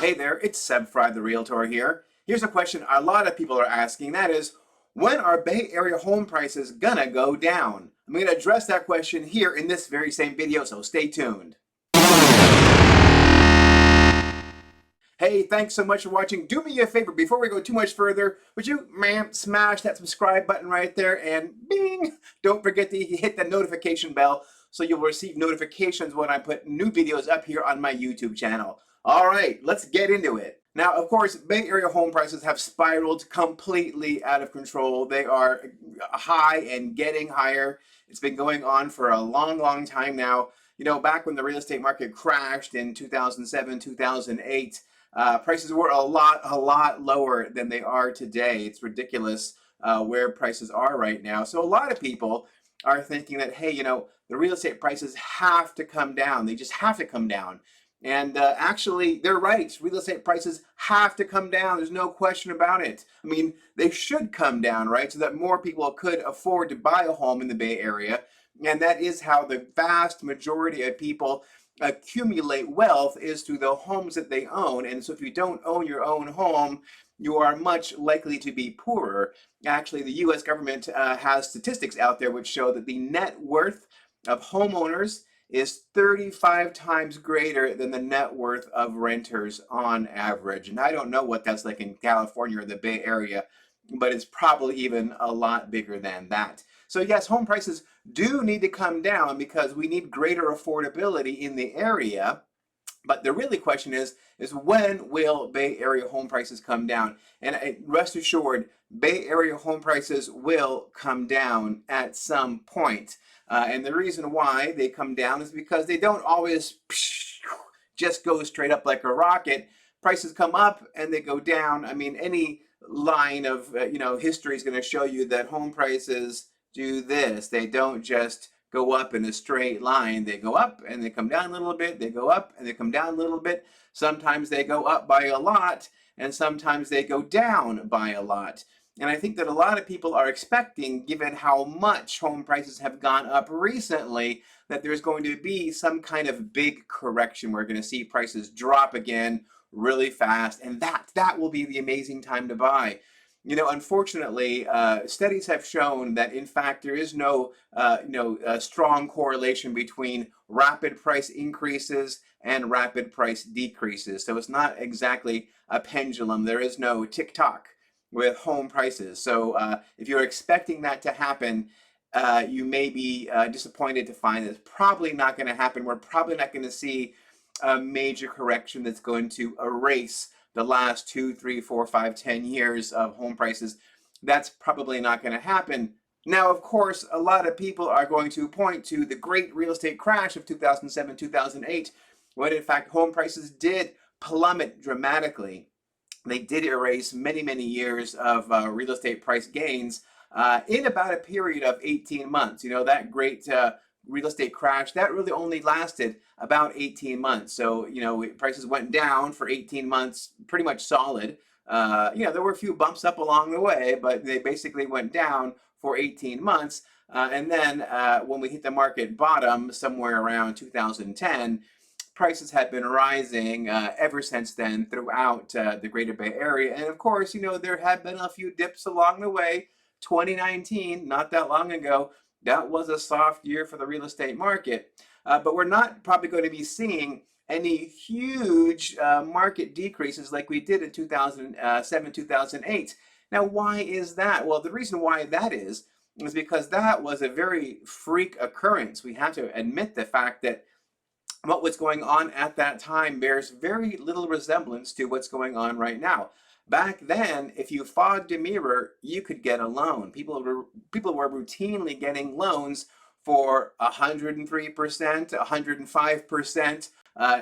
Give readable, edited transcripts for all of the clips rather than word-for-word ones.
Hey there, it's Seb Fry the Realtor here. Here's a question a lot of people are asking, that is, when are Bay Area home prices gonna go down? I'm gonna address that question here in this very same video, so stay tuned. Hey, thanks so much for watching. Do me a favor, before we go too much further, would you, smash that subscribe button right there and bing! Don't forget to hit the notification bell so you'll receive notifications when I put new videos up here on my YouTube channel. All right, let's get into it. Now, of course, Bay Area home prices have spiraled completely out of control. They are high and getting higher. It's been going on for a long, long time now. You know, back when the real estate market crashed in 2007, 2008, prices were a lot lower than they are today. It's ridiculous where prices are right now. So a lot of people are thinking that, hey, you know, the real estate prices have to come down. They just have to come down. And actually, they're right. Real estate prices have to come down. There's no question about it. I mean, they should come down, right? So that more people could afford to buy a home in the Bay Area. And that is how the vast majority of people accumulate wealth, is through the homes that they own. And so if you don't own your own home, you are much likely to be poorer. Actually, the US government has statistics out there which show that the net worth of homeowners is 35 times greater than the net worth of renters on average. And I don't know what that's like in California or the Bay Area, but it's probably even a lot bigger than that. So yes, home prices do need to come down because we need greater affordability in the area. But the really question is when will Bay Area home prices come down? And rest assured, Bay Area home prices will come down at some point. And the reason why they come down is because they don't always just go straight up like a rocket. Prices come up and they go down. I mean, any line of history is going to show you that home prices do this. They don't just go up in a straight line. They go up and they come down a little bit. They go up and they come down a little bit. Sometimes they go up by a lot, and sometimes they go down by a lot. And I think that a lot of people are expecting, given how much home prices have gone up recently, that there's going to be some kind of big correction. We're going to see prices drop again really fast, and that will be the amazing time to buy. You know, unfortunately, studies have shown that, in fact, there is no strong correlation between rapid price increases and rapid price decreases. So it's not exactly a pendulum. There is no tick-tock with home prices. So if you're expecting that to happen, you may be disappointed to find that it's probably not going to happen. We're probably not going to see a major correction that's going to erase the last 2, 3, 4, 5, 10 years of home prices. That's probably not going to happen. Now, of course, a lot of people are going to point to the great real estate crash of 2007, 2008, when in fact home prices did plummet dramatically. They did erase many, many years of real estate price gains in about a period of 18 months. You know, that great real estate crash, that really only lasted about 18 months. So, you know, prices went down for 18 months, pretty much solid. There were a few bumps up along the way, but they basically went down for 18 months. And then when we hit the market bottom somewhere around 2010, prices had been rising ever since then throughout the greater Bay Area. And of course, you know, there have been a few dips along the way. 2019, not that long ago, that was a soft year for the real estate market. But we're not probably going to be seeing any huge market decreases like we did in 2007, 2008. Now, why is that? Well, the reason why that is because that was a very freak occurrence. We have to admit the fact that what was going on at that time bears very little resemblance to what's going on right now. Back then, if you fogged a mirror, you could get a loan. People were routinely getting loans for 103%, 105%.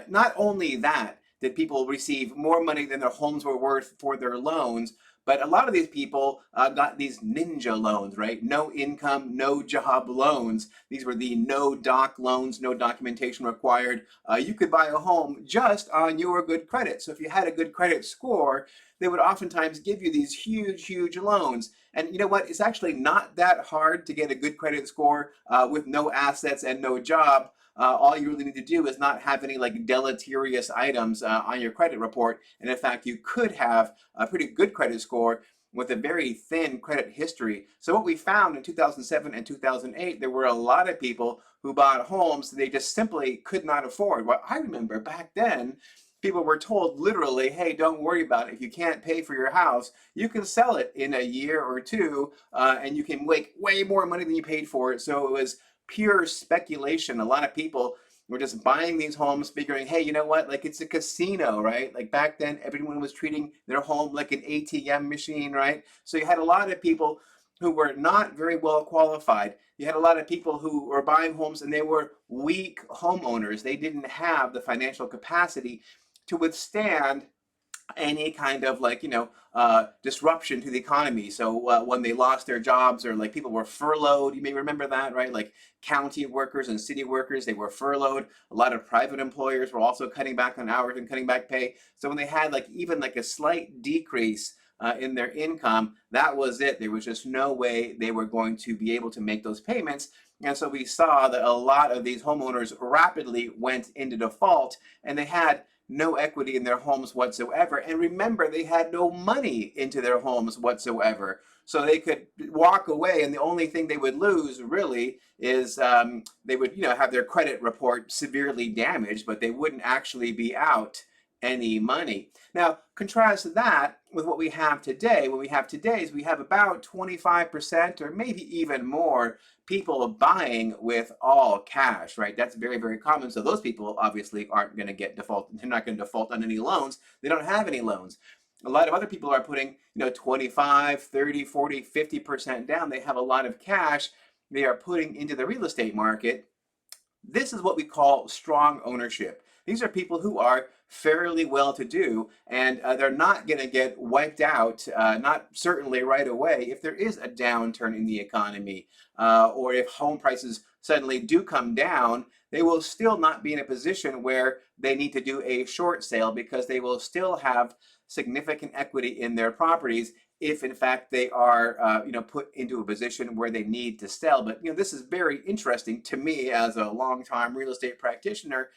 Not only that, did people receive more money than their homes were worth for their loans, but a lot of these people got these ninja loans, right? No income, no job loans. These were the no doc loans, no documentation required. You could buy a home just on your good credit. So if you had a good credit score, they would oftentimes give you these huge, huge loans. And you know what? It's actually not that hard to get a good credit score with no assets and no job. all you really need to do is not have any like deleterious items on your credit report. And in fact, you could have a pretty good credit score with a very thin credit history. So what we found in 2007 and 2008, there were a lot of people who bought homes they just simply could not afford. Well, I remember back then, people were told literally, hey, don't worry about it. If you can't pay for your house, you can sell it in a year or two, and you can make way more money than you paid for it. So it was pure speculation. A lot of people were just buying these homes figuring, hey, you know what, like it's a casino, right? Like back then everyone was treating their home like an ATM machine, right? So you had a lot of people who were not very well qualified. You had a lot of people who were buying homes and they were weak homeowners. They didn't have the financial capacity to withstand any kind of like disruption to the economy. So when they lost their jobs or like people were furloughed, you may remember that, right? Like county workers and city workers, they were furloughed. A lot of private employers were also cutting back on hours and cutting back pay. So when they had like even like a slight decrease in their income, that was it. There was just no way they were going to be able to make those payments. And so we saw that a lot of these homeowners rapidly went into default, and they had no equity in their homes whatsoever. And remember, they had no money into their homes whatsoever. So they could walk away, and the only thing they would lose really is they would, have their credit report severely damaged, but they wouldn't actually be out any money. Now, contrast that with what we have today. What we have today is we have about 25% or maybe even more people buying with all cash, right? That's very, very common. So those people obviously aren't going to get default. They're not going to default on any loans. They don't have any loans. A lot of other people are putting, 25, 30, 40, 50% down. They have a lot of cash they are putting into the real estate market. This is what we call strong ownership. These are people who are fairly well-to-do, and they're not going to get wiped out, not certainly right away, if there is a downturn in the economy, or if home prices suddenly do come down. They will still not be in a position where they need to do a short sale, because they will still have significant equity in their properties if in fact they are put into a position where they need to sell. But this is very interesting to me as a long-time real estate practitioner,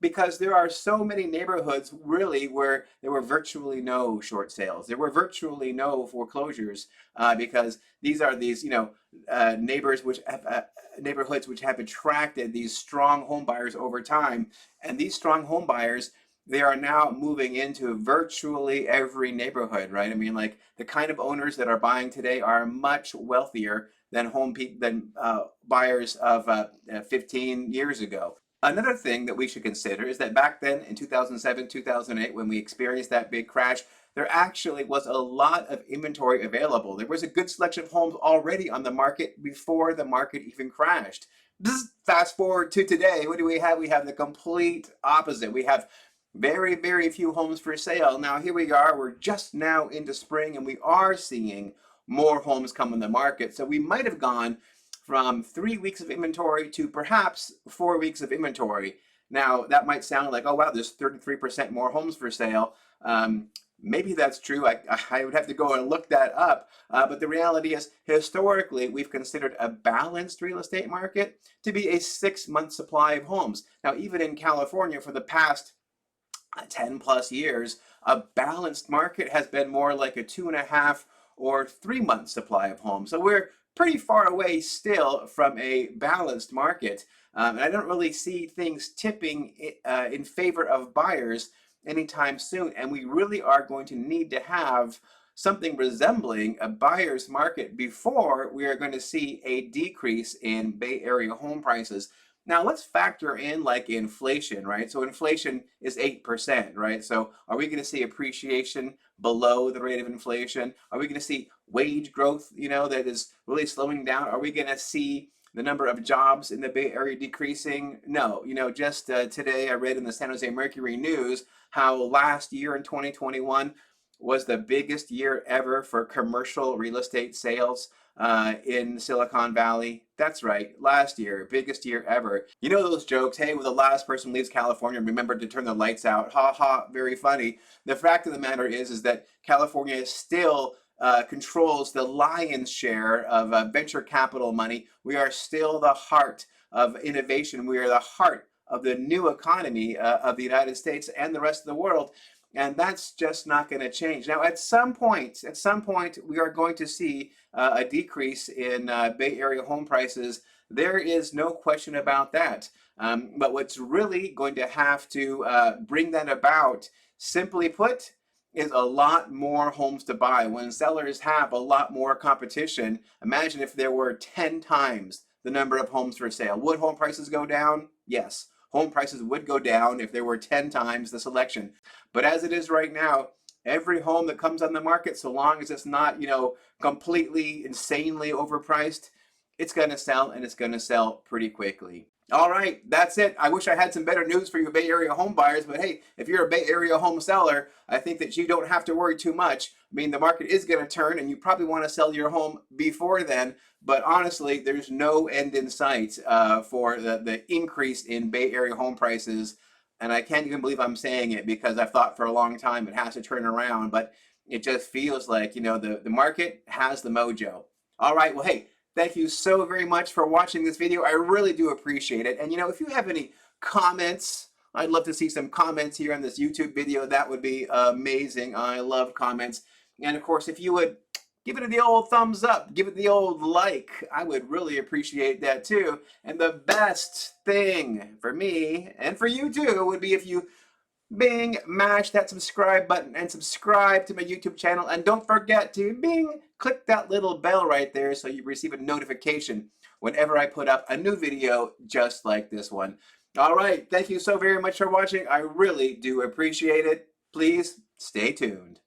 because there are so many neighborhoods really where there were virtually no short sales. There were virtually no foreclosures, because these are these neighborhoods which have attracted these strong home buyers over time. And these strong home buyers, they are now moving into virtually every neighborhood, right? I mean, like the kind of owners that are buying today are much wealthier than buyers of 15 years ago. Another thing that we should consider is that back then in 2007, 2008, when we experienced that big crash, there actually was a lot of inventory available. There was a good selection of homes already on the market before the market even crashed. Just fast forward to today, what do we have? We have the complete opposite. We have very, very few homes for sale. Now here we are, we're just now into spring, and we are seeing more homes come on the market. So we might have gone from 3 weeks of inventory to perhaps 4 weeks of inventory. Now that might sound like, oh wow, there's 33% more homes for sale. Maybe that's true. I would have to go and look that up. But the reality is, historically, we've considered a balanced real estate market to be a 6-month supply of homes. Now, even in California, for the past 10 plus years, a balanced market has been more like a 2.5 or 3 month supply of homes. So we're pretty far away still from a balanced market. And I don't really see things tipping in favor of buyers anytime soon. And we really are going to need to have something resembling a buyer's market before we are going to see a decrease in Bay Area home prices. Now let's factor in like inflation, right? So inflation is 8%, right? So are we going to see appreciation below the rate of inflation? Are we going to see wage growth, that is really slowing down? Are we going to see the number of jobs in the Bay Area decreasing? No. Just today I read in the San Jose Mercury News how last year in 2021 was the biggest year ever for commercial real estate sales in Silicon Valley. That's right, last year, biggest year ever. You know those jokes, hey, when the last person leaves California, remember to turn the lights out. Ha ha, very funny. The fact of the matter is that California still controls the lion's share of venture capital money. We are still the heart of innovation. We are the heart of the new economy of the United States and the rest of the world. And that's just not going to change. Now, at some point, we are going to see a decrease in Bay Area home prices. There is no question about that. But what's really going to have to bring that about, simply put, is a lot more homes to buy. When sellers have a lot more competition, imagine if there were 10 times the number of homes for sale. Would home prices go down? Yes. Home prices would go down if there were 10 times the selection. But as it is right now, every home that comes on the market, so long as it's not, completely insanely overpriced, it's going to sell, and it's going to sell pretty quickly. All right, that's it. I wish I had some better news for you Bay Area home buyers, but hey, if you're a Bay Area home seller, I think that you don't have to worry too much. I mean, the market is going to turn, and you probably want to sell your home before then, but honestly, there's no end in sight for the increase in Bay Area home prices. And I can't even believe I'm saying it, because I've thought for a long time it has to turn around, but it just feels like, the market has the mojo. All right, well, hey, thank you so very much for watching this video. I really do appreciate it. And if you have any comments, I'd love to see some comments here on this YouTube video. That would be amazing. I love comments. And of course, if you would give it the old thumbs up, give it the old like, I would really appreciate that too. And the best thing for me, and for you too, would be if you mash that subscribe button and subscribe to my YouTube channel. And don't forget to click that little bell right there so you receive a notification whenever I put up a new video just like this one. All right, thank you so very much for watching. I really do appreciate it. Please stay tuned.